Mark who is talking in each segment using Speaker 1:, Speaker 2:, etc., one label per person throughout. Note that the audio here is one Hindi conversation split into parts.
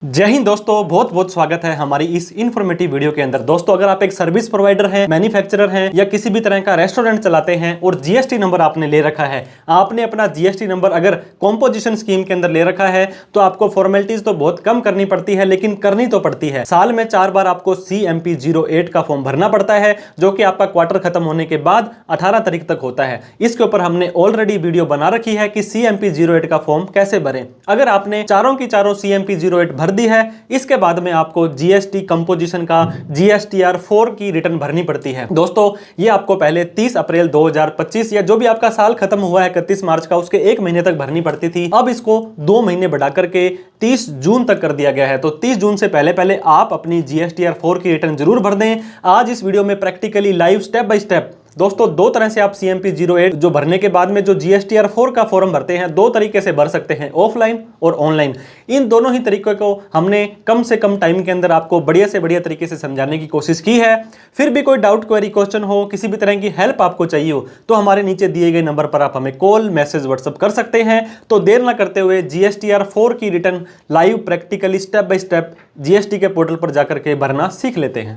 Speaker 1: जय हिंद दोस्तों, बहुत बहुत स्वागत है हमारी इस इन्फॉर्मेटिव वीडियो के अंदर। दोस्तों, अगर आप एक सर्विस प्रोवाइडर हैं, मैन्युफैक्चरर हैं या किसी भी तरह का रेस्टोरेंट चलाते हैं और जीएसटी नंबर आपने ले रखा है, आपने अपना जीएसटी नंबर अगर कॉम्पोजिशन स्कीम के अंदर ले रखा है तो आपको फॉर्मेलिटीज तो बहुत कम करनी पड़ती है, लेकिन करनी तो पड़ती है। साल में 4 बार आपको CMP 08 का फॉर्म भरना पड़ता है, जो कि आपका क्वार्टर खत्म होने के बाद 18 तारीख तक होता है। इसके ऊपर हमने ऑलरेडी वीडियो बना रखी है कि CMP 08 का फॉर्म कैसे भरें। अगर आपने चारों की चारों CMP 08 भर दी है, इसके बाद में आपको जीएसटी कंपोजिशन का GSTR 4 की रिटर्न भरनी पड़ती है। दोस्तों, ये आपको पहले 30 अप्रैल 2025 या जो भी आपका साल खत्म हुआ है 31 मार्च का, उसके 1 महीने तक भरनी पड़ती थी। अब इसको 2 महीने बढ़ा करके 30 जून तक कर दिया गया है। तो 30 जून से पहले पहले आप अपनी GSTR 4 की रिटर्न जरूर भर दें। आज इस वीडियो में practically live step by step दोस्तों 2 तरह से आप CMP 08 जो भरने के बाद में जो GSTR 4 का फॉर्म भरते हैं, 2 तरीके से भर सकते हैं, ऑफलाइन और ऑनलाइन। इन दोनों ही तरीकों को हमने कम से कम टाइम के अंदर आपको बढ़िया से बढ़िया तरीके से समझाने की कोशिश की है। फिर भी कोई डाउट, क्वेरी, क्वेश्चन हो, किसी भी तरह की हेल्प आपको चाहिए हो, तो हमारे नीचे दिए गए नंबर पर आप हमें कॉल, मैसेज, व्हाट्सएप कर सकते हैं। तो देर ना करते हुए GSTR 4 की return live practically step by step GST के पोर्टल पर जाकर के भरना सीख लेते हैं।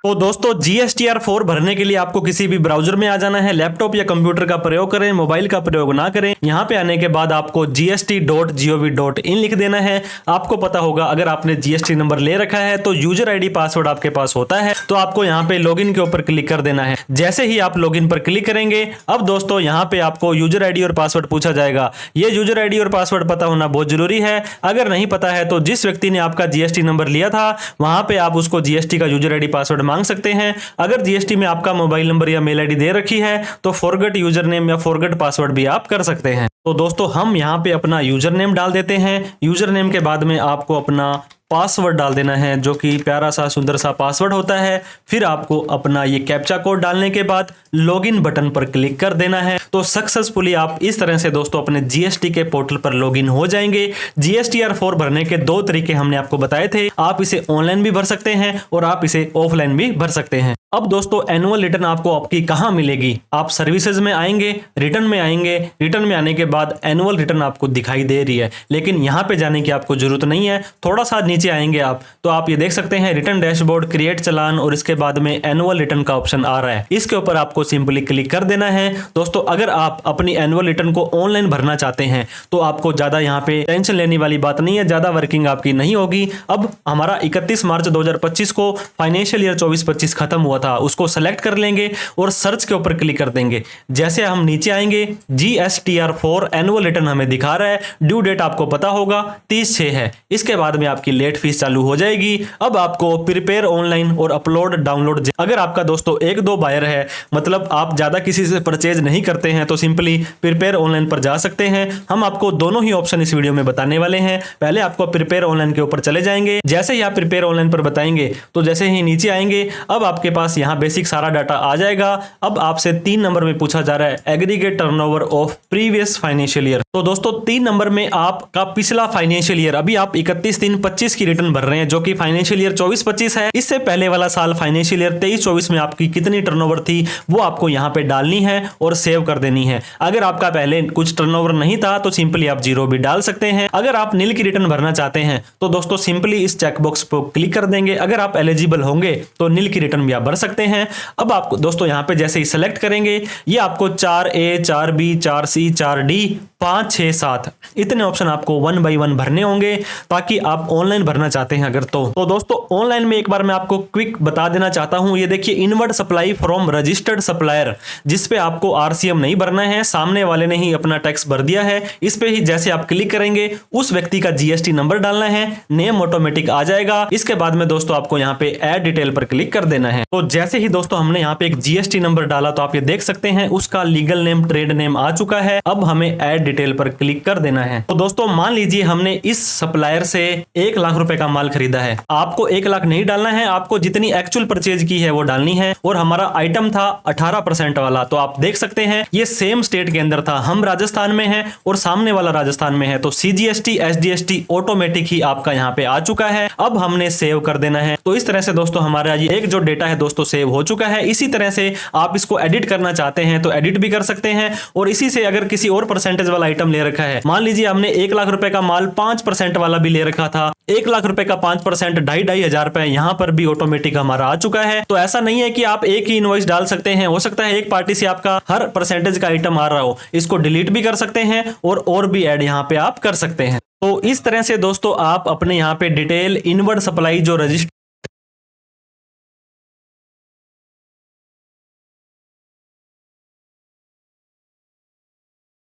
Speaker 1: तो दोस्तों, GSTR 4 भरने के लिए आपको किसी भी ब्राउजर में आ जाना है। लैपटॉप या कंप्यूटर का प्रयोग करें, मोबाइल का प्रयोग ना करें। यहां पे आने के बाद आपको gst.gov.in लिख देना है। आपको पता होगा, अगर आपने GST नंबर ले रखा है तो यूजर आईडी पासवर्ड आपके पास होता है, तो आपको यहां पे लॉगिन के ऊपर क्लिक कर देना है। जैसे ही आप लॉगिन पर क्लिक करेंगे, अब दोस्तों यहां पे आपको यूजर आईडी और पासवर्ड पूछा जाएगा। ये यूजर आईडी और पासवर्ड पता होना बहुत जरूरी है। अगर नहीं पता है तो जिस व्यक्ति ने आपका GST नंबर लिया था, वहां पे आप उसको GST का यूजर आईडी पासवर्ड मांग सकते हैं। अगर GST में आपका मोबाइल नंबर या मेल आईडी दे रखी है तो फॉरगेट यूजर नेम या फॉरगेट पासवर्ड भी आप कर सकते हैं। तो दोस्तों, हम यहां पे अपना यूजर नेम डाल देते हैं। यूजर नेम के बाद में आपको अपना पासवर्ड डाल देना है, जो कि प्यारा सा सुंदर सा पासवर्ड होता है। फिर आपको अपना ये कैप्चा कोड डालने के बाद लॉगिन बटन पर क्लिक कर देना है। तो सक्सेसफुली आप इस तरह से दोस्तों अपने GST के पोर्टल पर लॉगिन हो जाएंगे। GSTR 4 भरने के 2 तरीके हमने आपको बताए थे। आप इसे ऑनलाइन भी भर सकते हैं और आप इसे ऑफलाइन भी भर सकते हैं। अब दोस्तों, एनुअल रिटर्न आपको आपकी कहां मिलेगी? आप सर्विसेज में आएंगे, रिटर्न में आएंगे। रिटर्न में आने के बाद एनुअल रिटर्न आपको दिखाई दे रही है, लेकिन यहां पे जाने की आपको जरूरत नहीं है। थोड़ा सा नीचे आएंगे आप, तो आप ये देख सकते हैं रिटर्न डैशबोर्ड, क्रिएट चालान और इसके बाद में एनुअल रिटर्न का ऑप्शन आ रहा है। इसके ऊपर आपको सिंपली क्लिक कर देना है। दोस्तों, अगर आप अपनी एनुअल रिटर्न को ऑनलाइन भरना चाहते हैं तो आपको ज्यादा यहाँ पे टेंशन लेने वाली बात नहीं है, ज्यादा वर्किंग आपकी नहीं होगी। अब हमारा 31 मार्च 2025 को फाइनेंशियल ईयर 24-25 खत्म हुआ था, उसको सेलेक्ट कर लेंगे और सर्च के ऊपर क्लिक कर देंगे। जैसे हम नीचे आएंगे, GSTR 4 एनुअल रिटर्न हमें दिखा रहा है। ड्यू डेट आपको पता होगा 30/6 है। इसके बाद में आपकी लेट फीस चालू हो जाएगी। अब आपको प्रिपेयर ऑनलाइन और अपलोड डाउनलोड, अगर आपका दोस्तों 1-2 बायर है, मतलब आप ज्यादा किसी से परचेज नहीं करते हैं, तो सिंपली प्रिपेयर ऑनलाइन पर जा सकते हैं। हम आपको दोनों ही ऑप्शन इस वीडियो में बताने वाले हैं। पहले आपको प्रिपेयर ऑनलाइन के ऊपर चले जाएंगे। जैसे ही आप प्रिपेयर ऑनलाइन पर बताएंगे तो जैसे ही नीचे आएंगे, अब आपके पास यहाँ बेसिक सारा डाटा आ जाएगा। अब आपसे 3 नंबर में पूछा जा रहा है aggregate turnover of previous financial year. तो दोस्तों 3 नंबर में आपका पिछला फाइनेंशियल ईयर, अभी आप 31/3/25 की रिटर्न भर रहे हैं, जो कि फाइनेंशियल ईयर 24-25 है। इससे पहले वाला साल फाइनेंशियल ईयर 23-24 में आपकी कितनी टर्नओवर थी वो आपको यहाँ पे डालनी है और सेव कर देनी है। अगर आपका पहले कुछ टर्नओवर नहीं था तो सिंपली आप 0 भी डाल सकते हैं। अगर आप नील की रिटर्न भरना चाहते हैं तो दोस्तों सिंपली इस चेकबॉक्स पर क्लिक कर देंगे। अगर आप एलिजिबल होंगे तो नील की रिटर्न भी आप भर सकते हैं। अब आपको दोस्तों यहाँ पे जैसे ही सेलेक्ट करेंगे, ये आपको 4A, 4B, 4C, 4D, 5, 6, 7 इतने ऑप्शन आपको 1 बाय 1 भरने होंगे, ताकि आप ऑनलाइन भरना चाहते हैं अगर तो दोस्तों ऑनलाइन में एक बार मैं आपको क्विक बता देना चाहता हूं। ये देखिए, inward supply from registered supplier, जिस पे आपको RCM नहीं भरना है, सामने वाले ने ही अपना टैक्स भर दिया है। इस पे ही जैसे आप क्लिक करेंगे, उस व्यक्ति का GST नंबर डालना है, नेम ऑटोमेटिक आ जाएगा। इसके बाद में दोस्तों आपको यहाँ पे ऐड डिटेल पर क्लिक कर देना है। तो जैसे ही दोस्तों हमने यहाँ पे एक GST नंबर डाला, तो आप ये देख सकते हैं उसका लीगल नेम, ट्रेड नेम आ चुका है। अब हमें ऐड डिटेल पर क्लिक कर देना है। तो दोस्तों मान लीजिए हमने इस सप्लायर से 1 लाख रुपए का माल खरीदा है। आपको 1 लाख नहीं डालना है, आपको जितनी एक्चुअल परचेज की है वो डालनी है। और हमारा आइटम था 18% वाला, तो आप देख सकते हैं ये सेम स्टेट के अंदर था। हम राजस्थान में हैं और सामने वाला राजस्थान में है, तो CGST SGST ऑटोमेटिक ही आपका यहाँ पे आ चुका है। अब हमने सेव कर देना है। तो इस तरह से दोस्तों हमारा ये एक जो डेटा है दोस्तों दोस्तों सेव हो चुका है। इसी तरह से आप इसको एडिट करना चाहते हैं तो एडिट भी कर सकते हैं। और इसी से अगर किसी और परसेंटेज वाला आइटम ले रखा है, मान लीजिए हमने 1 लाख रुपए का माल 5% वाला भी ले रखा था, 1 लाख रुपए का 5% 2,500 रुपए यहां पर भी ऑटोमेटिक हमारा आ चुका है। तो ऐसा नहीं है कि आप एक ही इनवॉइस डाल सकते हैं, हो सकता है एक पार्टी से आपका हर परसेंटेज का आइटम आ रहा हो, इसको डिलीट भी कर सकते हैं और भी ऐड यहां पे आप कर सकते हैं। तो इस तरह से दोस्तों आप अपने यहां पे डिटेल इनवर्ड सप्लाई जो रजिस्टर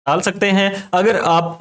Speaker 1: डाल सकते हैं। अगर आप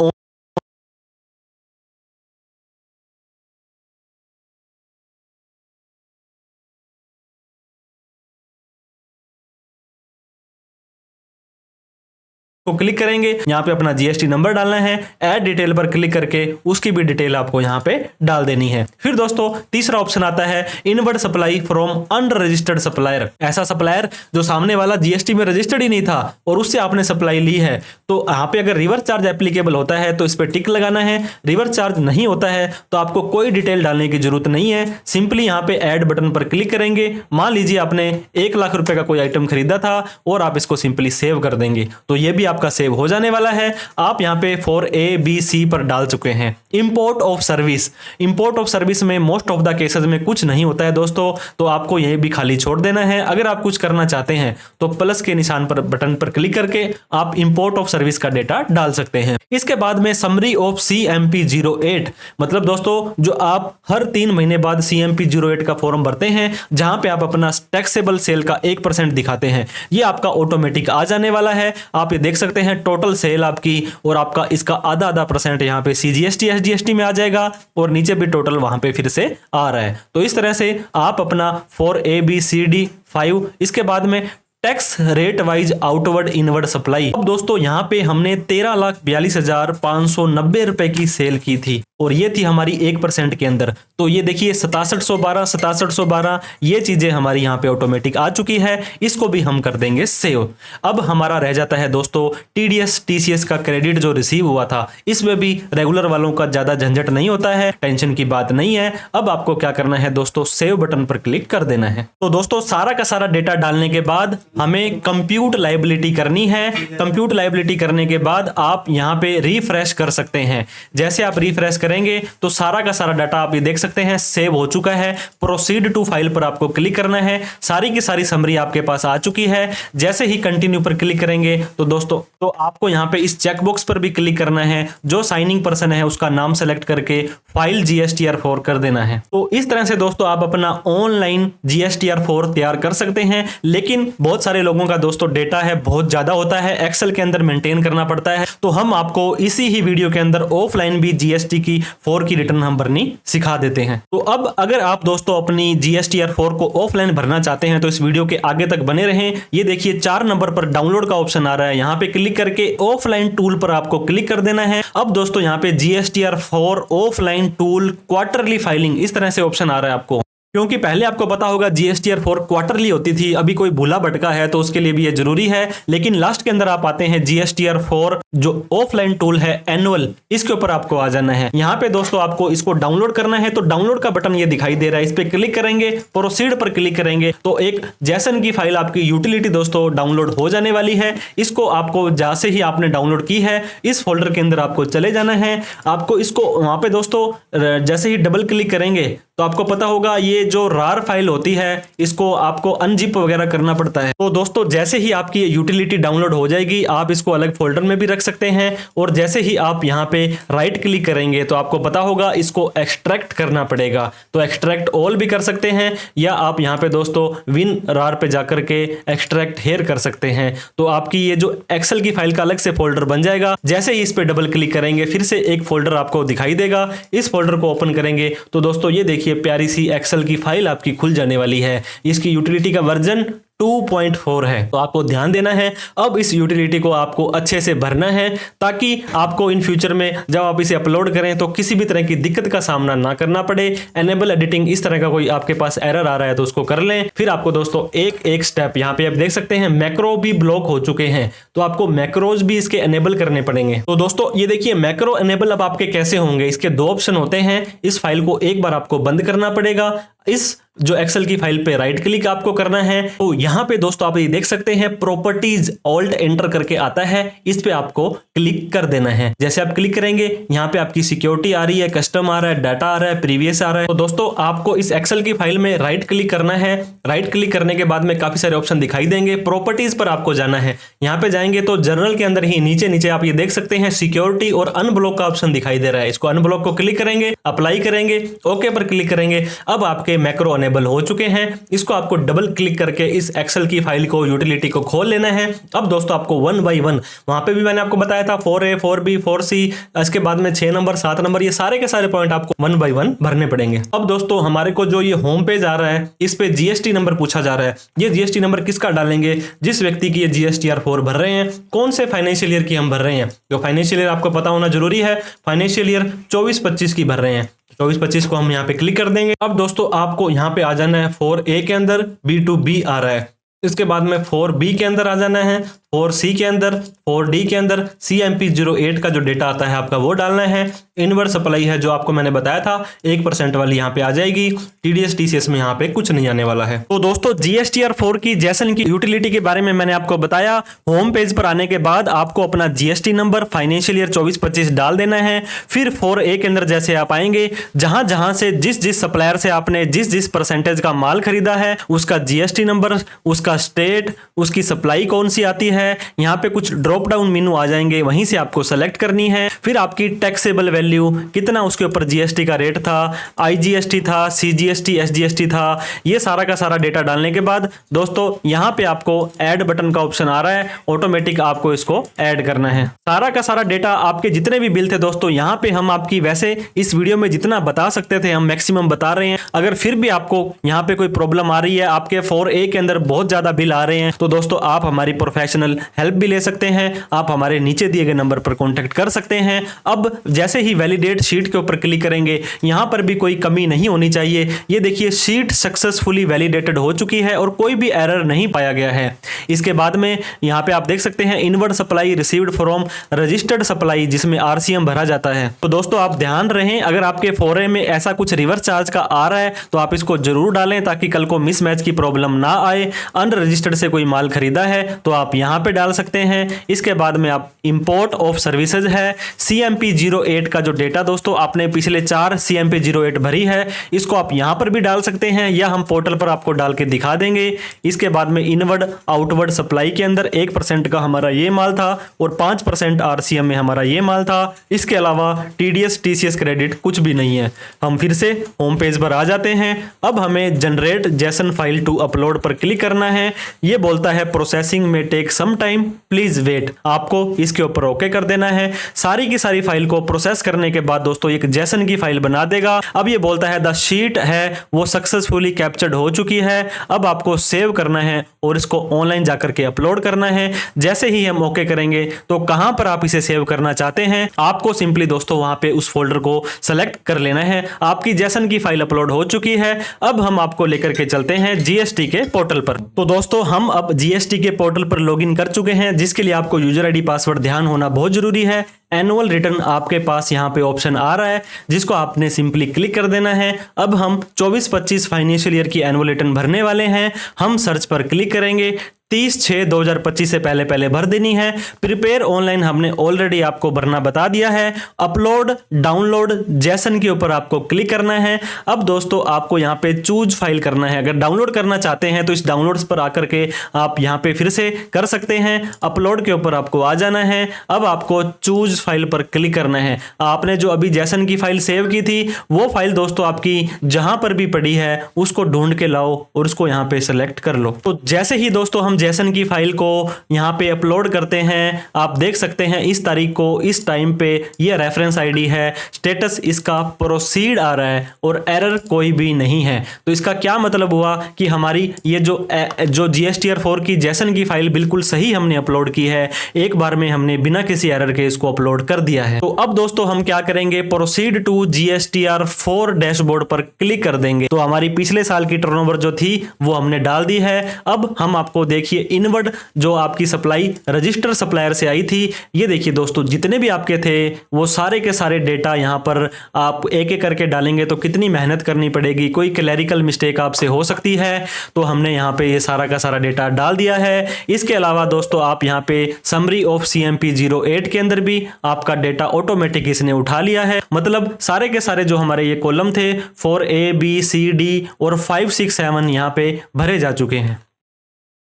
Speaker 1: को क्लिक करेंगे, यहाँ पे अपना जीएसटी नंबर डालना है, ऐड डिटेल पर क्लिक करके उसकी भी डिटेल आपको यहाँ पे डाल देनी है। फिर दोस्तों तीसरा ऑप्शन आता है inward supply from unregistered supplier. ऐसा सप्लायर जो सामने वाला जीएसटी में रजिस्टर्ड ही नहीं था और उससे आपने सप्लाई ली है, तो यहाँ पे अगर रिवर्स चार्ज एप्लीकेबल होता है तो इस पर टिक लगाना है। रिवर्स चार्ज नहीं होता है तो आपको कोई डिटेल डालने की जरूरत नहीं है, सिंपली यहाँ पे ऐड बटन पर क्लिक करेंगे। मान लीजिए आपने 1 लाख रुपए का कोई आइटम खरीदा था और आप इसको सिंपली सेव कर देंगे, तो ये भी आपका सेव हो जाने वाला है। आप यहां पे 4A-B-C पर डाल चुके हैं। Import of service, import of service में मोस्ट ऑफ द केसेस में कुछ नहीं होता है दोस्तों, तो आपको यह भी खाली छोड़ देना है। अगर आप कुछ करना चाहते हैं तो प्लस के निशान पर बटन पर क्लिक करके आप इंपोर्ट ऑफ सर्विस का डेटा डाल सकते हैं। इसके बाद में समरी ऑफ CMP-08, मतलब दोस्तों जो आप हर 3 महीने बाद CMP-08 का फॉर्म भरते हैं जहां पे आप अपना टैक्सेबल सेल का 1% दिखाते हैं, ये आपका ऑटोमेटिक आ जाने वाला है। आप ये देख सकते हैं टोटल सेल आपकी और आपका इसका आधा परसेंट यहाँ पे CGST SGST में आ जाएगा और नीचे भी टोटल वहां पे फिर से आ रहा है। तो इस तरह से आप अपना 4ABCD5 इसके बाद में tax rate wise outward inward supply. अब दोस्तों यहाँ पे हमने 13,42,590 रुपए की सेल की थी और ये थी हमारी 1% के अंदर। तो ये देखिए 6712 ये चीजें हमारी यहाँ पे ऑटोमेटिक आ चुकी है, इसको भी हम कर देंगे सेव। अब हमारा रह जाता है दोस्तों TDS TCS का क्रेडिट जो रिसीव हुआ था, इसमें भी रेगुलर वालों का ज्यादा झंझट नहीं होता है, टेंशन की बात नहीं है। अब आपको क्या करना है दोस्तों, सेव बटन पर क्लिक कर देना है। तो दोस्तों सारा का सारा डेटा डालने के बाद हमें कंप्यूट लायबिलिटी करनी है। कंप्यूट लायबिलिटी करने के बाद आप यहां पे रिफ्रेश कर सकते हैं। जैसे आप रिफ्रेश करेंगे तो सारा का सारा डाटा आप ये देख सकते हैं सेव हो चुका है। प्रोसीड टू फाइल पर आपको क्लिक करना है, सारी की सारी समरी आपके पास आ चुकी है। जैसे ही कंटिन्यू पर क्लिक करेंगे तो दोस्तों तो आपको यहां पे इस चेकबॉक्स पर भी क्लिक करना है, जो साइनिंग पर्सन है उसका नाम सेलेक्ट करके फाइल GSTR4 कर देना है। तो इस तरह से दोस्तों आप अपना ऑनलाइन GSTR4 तैयार कर सकते हैं। लेकिन बहुत सारे लोगों का दोस्तों डेटा है बहुत ज्यादा होता है, एक्सेल के अंदर मेंटेन करना पड़ता है, तो हम आपको इसी ही वीडियो के अंदर ऑफलाइन भी GST की 4 की रिटर्न हम भरनी सिखा देते हैं। तो अब अगर आप दोस्तों अपनी GSTR4 को ऑफलाइन भरना चाहते हैं तो इस वीडियो के आगे तक बने रहें। ये देखिए 4 नंबर पर डाउनलोड का ऑप्शन आ रहा है, यहाँ पे क्लिक करके ऑफलाइन टूल पर आपको क्लिक कर देना है। अब दोस्तों यहाँ पे GSTR4 offline tool quarterly filing इस तरह से ऑप्शन आ रहा है आपको, क्योंकि पहले आपको पता होगा GSTR4 क्वार्टरली होती थी, अभी कोई भूला भटका है तो उसके लिए भी ये जरूरी है। लेकिन लास्ट के अंदर आप आते हैं GSTR4 जो ऑफलाइन टूल है एनुअल, इसके ऊपर आपको आ जाना है। यहाँ पे दोस्तों आपको इसको डाउनलोड करना है, तो डाउनलोड का बटन ये दिखाई दे रहा है, इस पे क्लिक करेंगे, प्रोसीड पर क्लिक करेंगे तो एक जैसन की फाइल आपकी यूटिलिटी दोस्तों डाउनलोड हो जाने वाली है। इसको आपको जैसे ही आपने डाउनलोड की है इस फोल्डर के अंदर आपको चले जाना है। आपको इसको वहां पे दोस्तों जैसे ही डबल क्लिक करेंगे तो आपको पता होगा ये जो रार फाइल होती है इसको आपको अनजिप वगैरह करना पड़ता है। तो दोस्तों जैसे ही आपकी यूटिलिटी डाउनलोड हो जाएगी आप इसको अलग फोल्डर में भी रख सकते हैं, और जैसे ही आप यहाँ पे राइट क्लिक करेंगे तो आपको पता होगा इसको एक्सट्रैक्ट करना पड़ेगा। तो एक्सट्रैक्ट ऑल भी कर सकते हैं, या आप यहाँ पे दोस्तों विन रार पे जाकर के एक्सट्रैक्ट हेयर कर सकते हैं। तो आपकी ये जो एक्सेल की फाइल का अलग से फोल्डर बन जाएगा। जैसे ही इस पे डबल क्लिक करेंगे फिर से एक फोल्डर आपको दिखाई देगा, इस फोल्डर को ओपन करेंगे तो दोस्तों ये देखिए प्यारी सी एक्सेल की फाइल आपकी खुल जाने वाली है। इसकी यूटिलिटी का वर्जन 2.4 है, तो आपको ध्यान देना है। अब इस यूटिलिटी को आपको अच्छे से भरना है ताकि आपको इन फ्यूचर में जब आप इसे अपलोड करें तो किसी भी तरह की दिक्कत का सामना ना करना पड़े। एनेबल एडिटिंग इस तरह का कोई आपके पास एरर आ रहा है तो उसको कर लें। फिर आपको दोस्तों एक एक स्टेप यहाँ पे आप देख सकते हैं मैक्रो भी ब्लॉक हो चुके हैं, तो आपको मैक्रोज भी इसके एनेबल करने पड़ेंगे। तो दोस्तों ये देखिए मैक्रो एनेबल अब आपके कैसे होंगे, इसके 2 ऑप्शन होते हैं। इस फाइल को एक बार आपको बंद करना पड़ेगा, इस जो एक्सेल की फाइल पे राइट क्लिक आपको करना है। तो यहाँ पे दोस्तों आप ये देख सकते हैं प्रॉपर्टीज ऑल्ट एंटर करके आता है, इस पे आपको क्लिक कर देना है। जैसे आप क्लिक करेंगे यहाँ पे आपकी सिक्योरिटी आ रही है, कस्टम आ रहा है, डाटा आ रहा है, प्रीवियस आ रहा है। तो दोस्तों आपको इस एक्सेल की फाइल में राइट क्लिक करना है। राइट क्लिक करने के बाद में काफी सारे ऑप्शन दिखाई देंगे, प्रॉपर्टीज पर आपको जाना है। यहाँ पे जाएंगे तो जनरल के अंदर ही नीचे नीचे आप ये देख सकते हैं सिक्योरिटी और अनब्लॉक का ऑप्शन दिखाई दे रहा है। इसको अनब्लॉक को क्लिक करेंगे, अप्लाई करेंगे, ओके पर क्लिक करेंगे। अब आपके मैक्रो अनेबल हो चुके हैं। इसको आपको डबल क्लिक करके इस एक्सेल की फाइल को, यूटिलिटी को खोल लेना है। अब दोस्तों आपको 1 बाय 1, वहां पे भी मैंने आपको बताया था 4A 4B 4C, इसके बाद में 6 नंबर 7 नंबर, ये सारे के सारे पॉइंट आपको 1 बाय 1 भरने पड़ेंगे। अब दोस्तों हमारे को जो ये होम पेज आ रहा है, इस पे जीएसटी नंबर पूछा जा रहा है। ये जीएसटी नंबर किसका डालेंगे? जिस व्यक्ति की ये जीएसटीआर 4 भर रहे हैं, कौन से फाइनेंशियल ईयर की हम भर रहे हैं। जो फाइनेंशियल ईयर आपको पता होना जरूरी है, फाइनेंशियल ईयर 24-25 की भर रहे हैं। 24-25 को हम यहाँ पे क्लिक कर देंगे। अब दोस्तों आपको यहाँ पे आ जाना है 4A के अंदर, B2B आ रहा है। इसके बाद में 4B के अंदर आ जाना है, 4C के अंदर, 4D के अंदर CMP08 का जो डेटा आता है आपका वो डालना है। इनवर्स सप्लाई है जो आपको मैंने बताया था 1% वाली यहाँ पे आ जाएगी। TDS TCS में यहाँ पे कुछ नहीं आने वाला है। तो दोस्तों GSTR 4 की जैसन की यूटिलिटी के बारे में मैंने आपको बताया। होम पेज पर आने के बाद आपको अपना GST नंबर फाइनेंशियल ईयर 24-25 डाल देना है। फिर 4A के अंदर जैसे आप आएंगे, जहां जहां से जिस सप्लायर से आपने जिस परसेंटेज का माल खरीदा है उसका GST नंबर, उसका स्टेट, उसकी सप्लाई कौन सी आती है, यहाँ पे कुछ ड्रॉप डाउन मेनू आ जाएंगे, वहीं से आपको सेलेक्ट करनी है। फिर आपकी टैक्सेबल वैल्यू कितना, उसके ऊपर जीएसटी का रेट था, IGST था, CGST SGST था, ये सारा का सारा डेटा डालने के बाद दोस्तों यहाँ पे आपको ऐड बटन का ऑप्शन आ रहा है, ऑटोमेटिक आपको इसको ऐड करना है। सारा का सारा डेटा आपके जितने भी बिल थे दोस्तों, यहाँ पे हम आपकी वैसे इस वीडियो में जितना बता सकते थे हम मैक्सिमम बता रहे हैं। अगर फिर भी आपको यहाँ पे कोई प्रॉब्लम आ रही है, आपके 4A के अंदर बहुत ज्यादा बिल आ रहे हैं, तो दोस्तों आप हमारी प्रोफेशनल हेल्प भी ले सकते हैं। आप हमारे नीचे दिए गए नंबर पर कांटेक्ट कर सकते हैं। अब जैसे ही वैलिडेट शीट के ऊपर क्लिक करेंगे, यहां पर भी कोई कमी नहीं होनी चाहिए। ये देखिए शीट सक्सेसफुली वैलिडेटेड हो चुकी है और कोई भी एरर नहीं पाया गया है। इसके बाद में यहां पे आप देख सकते हैं inward supply received from registered supply, जिसमें RCM भरा जाता है। तो दोस्तों आप ध्यान रहें, अगर आपके 4A में ऐसा कुछ रिवर्स चार्ज का आ रहा है तो आप इसको जरूर डालें ताकि कल को मिसमैच की प्रॉब्लम ना आए। अनरजिस्टर्ड से कोई माल खरीदा है तो आप यहां पे डाल सकते हैं। इसके बाद में आप इंपोर्ट ऑफ सर्विसेज है, CMP08 का जो डेटा दोस्तों आपने पिछले 4 CMP08 भरी है, इसको आप यहां पर भी डाल सकते हैं या हम पोर्टल पर आपको डाल के दिखा देंगे। इसके बाद में इनवर्ड आउटवर्ड सप्लाई के अंदर 1% का हमारा ये माल था और 5% RCM में हमारा ये माल था। इसके अलावा TDS TCS क्रेडिट कुछ भी नहीं है। हम फिर से होम पेज पर आ जाते हैं। अब हमें generate JSON file to upload पर क्लिक करना है। ये बोलता है प्रोसेसिंग में take some time, please wait. आपको इसके ऊपर ओके कर देना है। सारी की सारी फाइल को प्रोसेस करने के बाद दोस्तों एक जेसन की फाइल बना देगा। अब ये बोलता है द शीट है वो सक्सेसफुली कैप्चर्ड हो चुकी है। अब आपको सेव करना है और इसको ऑनलाइन जाकर के अपलोड करना है। जैसे ही हम ओके करेंगे तो कहां पर आप इसे सेव करना चाहते हैं, आपको सिंपली दोस्तों वहां पे उस फोल्डर को सेलेक्ट कर लेना है। आपकी जेसन की फाइल अपलोड हो चुकी है। अब हम आपको लेकर के चलते हैं GST के पोर्टल पर। तो दोस्तों हम अब GST के पोर्टल पर लॉगिन कर चुके हैं, जिसके लिए आपको यूजर ID पासवर्ड ध्यान होना बहुत जरूरी है। एनुअल रिटर्न आपके पास यहाँ पे ऑप्शन आ रहा है, जिसको आपने सिंपली क्लिक कर देना है। अब हम 24-25 फाइनेंशियल ईयर की एनुअल रिटर्न भरने वाले हैं। हम सर्च पर क्लिक करेंगे। 30/6/2025 से पहले पहले भर देनी है। प्रिपेयर ऑनलाइन हमने ऑलरेडी आपको भरना बता दिया है। अपलोड डाउनलोड जेसन के ऊपर आपको क्लिक करना है। अब दोस्तों आपको यहाँ पे चूज फाइल करना है। अगर डाउनलोड करना चाहते हैं तो इस डाउनलोड्स पर आकर के आप यहाँ पे फिर से कर सकते हैं। अपलोड के ऊपर आपको आ जाना है। अब आपको चूज फाइल पर क्लिक करना है। आपने जो अभी जेसन की फाइल सेव की थी वो फाइल दोस्तों आपकी जहां पर भी पड़ी है उसको ढूंढ के लाओ और उसको यहाँ पे सेलेक्ट कर लो। तो जैसे ही दोस्तों हम जेसन की फाइल को यहाँ पे अपलोड करते हैं, आप देख सकते हैं इस तारीख को इस टाइम पे ये रेफरेंस आईडी है, स्टेटस इसका प्रोसीड आ रहा है और एरर कोई भी नहीं है। तो इसका क्या मतलब हुआ कि हमारी ये जो GSTR 4 की जेसन की फाइल बिल्कुल सही हमने अपलोड की है। एक बार में हमने बिना किसी एरर के इसको अपलोड अपलोड कर दिया है। तो अब दोस्तों हम क्या करेंगे, प्रोसीड टू GSTR 4 डैशबोर्ड पर क्लिक कर देंगे। तो हमारी पिछले साल की टर्नओवर जो थी वो हमने डाल दी है। अब हम आपको देखिए इनवर्ड जो आपकी सप्लाई रजिस्टर सप्लायर से आई थी, ये देखिए दोस्तों जितने भी आपके थे वो सारे के सारे डेटा यहाँ पर आप एक एक करके डालेंगे तो कितनी मेहनत करनी पड़ेगी, कोई क्लैरिकल मिस्टेक आपसे हो सकती है। तो हमने यहाँ पे ये सारा का सारा डेटा डाल दिया है। इसके अलावा दोस्तों आप यहाँ पे समरी ऑफ CMP 08 के अंदर भी आपका डेटा ऑटोमेटिक इसने उठा लिया है। मतलब सारे के सारे जो हमारे ये कॉलम थे 4A B C D और 5 6 7 यहाँ पे भरे जा चुके हैं।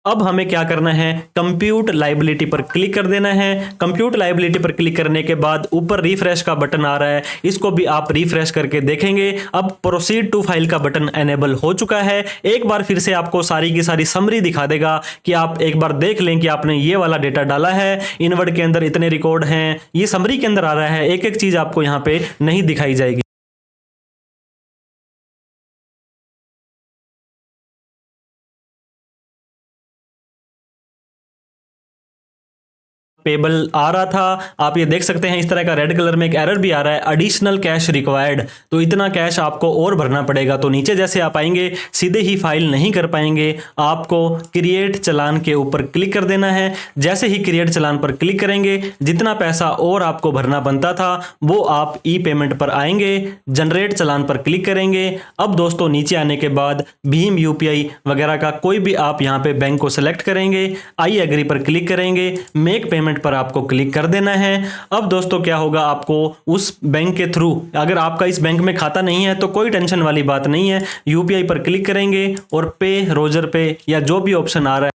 Speaker 1: अब हमें क्या करना है, कंप्यूट लाइबिलिटी पर क्लिक कर देना है। कंप्यूट लाइबिलिटी पर क्लिक करने के बाद ऊपर रिफ्रेश का बटन आ रहा है, इसको भी आप रिफ्रेश करके देखेंगे। अब प्रोसीड टू फाइल का बटन एनेबल हो चुका है। एक बार फिर से आपको सारी की सारी समरी दिखा देगा कि आप एक बार देख लें कि आपने ये वाला डेटा डाला है, इनवर्ड के अंदर इतने रिकॉर्ड हैं, ये समरी के अंदर आ रहा है। एक एक चीज आपको यहाँ पे नहीं दिखाई जाएगी। पेबल आ रहा था, आप ये देख सकते हैं इस तरह का रेड कलर में एक एरर भी आ रहा है, एडिशनल कैश रिक्वायर्ड। तो इतना कैश आपको और भरना पड़ेगा। तो नीचे जैसे आप आएंगे सीधे ही फाइल नहीं कर पाएंगे, आपको क्रिएट चलान के ऊपर क्लिक कर देना है। जैसे ही क्रिएट चलान पर क्लिक करेंगे जितना पैसा और आपको भरना बनता था वो आप ई पेमेंट पर आएंगे, जनरेट चलान पर क्लिक करेंगे। अब दोस्तों नीचे आने के बाद भीम UPI वगैरह का कोई भी आप यहाँ पे बैंक को सिलेक्ट करेंगे, आई एग्री पर क्लिक करेंगे, मेक पेमेंट पर आपको क्लिक कर देना है। अब दोस्तों क्या होगा, आपको उस बैंक के थ्रू, अगर आपका इस बैंक में खाता नहीं है तो कोई टेंशन वाली बात नहीं है, UPI पर क्लिक करेंगे और पे, रोजर पे या जो भी ऑप्शन आ रहा है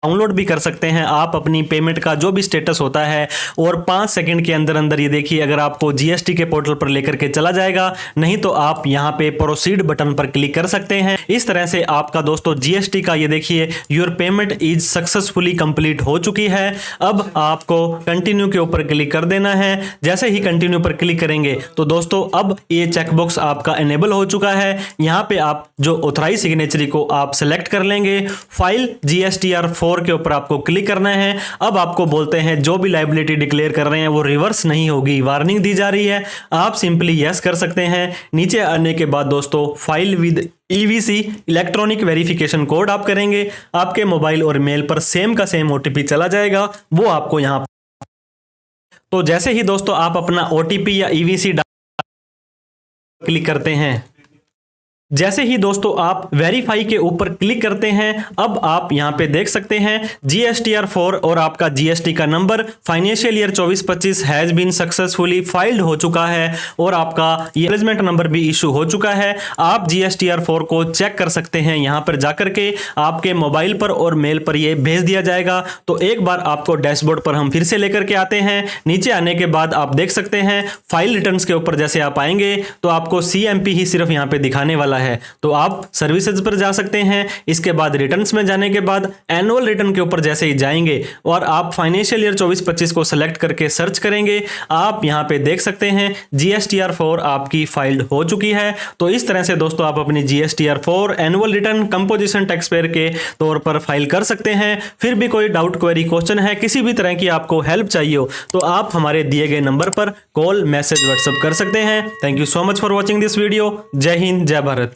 Speaker 1: डाउनलोड भी कर सकते हैं आप अपनी पेमेंट का जो भी स्टेटस होता है, और 5 सेकंड के अंदर अंदर ये देखिए अगर आपको GST के पोर्टल पर लेकर के चला जाएगा। नहीं तो आप यहां पे प्रोसीड बटन पर क्लिक कर सकते हैं। इस तरह से आपका दोस्तों GST का ये देखिए your payment is successfully complete हो चुकी है। अब आपको कंटिन्यू के ऊपर क्लिक कर देना है। जैसे ही कंटिन्यू पर क्लिक करेंगे तो दोस्तों अब ये चेकबॉक्स आपका एनेबल हो चुका है। यहां पे आप जो ऑथराइज सिग्नेचरी को आप सेलेक्ट कर लेंगे, फाइल GSTR 4 के ऊपर आपको क्लिक करना है। अब आपको बोलते हैं जो भी लायबिलिटी डिक्लेयर कर रहे हैं वो रिवर्स नहीं होगी, वार्निंग दी जा रही है। आप सिंपली यस कर सकते हैं। नीचे आने के बाद दोस्तों file with EVC electronic verification code आप करेंगे, आपके मोबाइल और मेल पर सेम का सेम OTP चला जाएगा, वो आपको यहां। तो जैसे ही दोस्तों आप अपना OTP या EVC क्लिक करते हैं, जैसे ही दोस्तों आप वेरीफाई के ऊपर क्लिक करते हैं, अब आप यहां पे देख सकते हैं GSTR 4 और आपका GST का number financial year 24-25 has been successfully filed हो चुका है और आपका ये एक्नॉलेजमेंट नंबर भी इशू हो चुका है। आप GSTR 4 को चेक कर सकते हैं, यहां पर जाकर के आपके मोबाइल पर और मेल पर ये भेज दिया जाएगा। तो एक बार आपको डैशबोर्ड पर हम फिर से लेकर के आते हैं। नीचे आने के बाद आप देख सकते हैं फाइल रिटर्न्स के ऊपर जैसे आप आएंगे तो आपको CMP ही सिर्फ यहां पे दिखाने वाला है। तो आप सर्विसेज पर जा सकते हैं। इसके बाद रिटर्न्स में जाने के बाद एनुअल रिटर्न के ऊपर जैसे ही जाएंगे और आप फाइनेंशियल ईयर 24-25 को सेलेक्ट करके सर्च करेंगे, आप यहां पे देख सकते हैं GSTR 4 आपकी फाइल्ड हो चुकी है। तो इस तरह से दोस्तों आप अपनी GSTR 4 annual return composition tax payer के तौर पर फाइल कर सकते हैं। फिर भी कोई डाउट, क्वेरी, क्वेश्चन है, किसी भी तरह की आपको हेल्प चाहिए हो तो आप हमारे दिए गए नंबर पर कॉल, मैसेज, व्हाट्सएप कर सकते हैं। Thank you so much for watching this video. जय हिंद, जय भारत।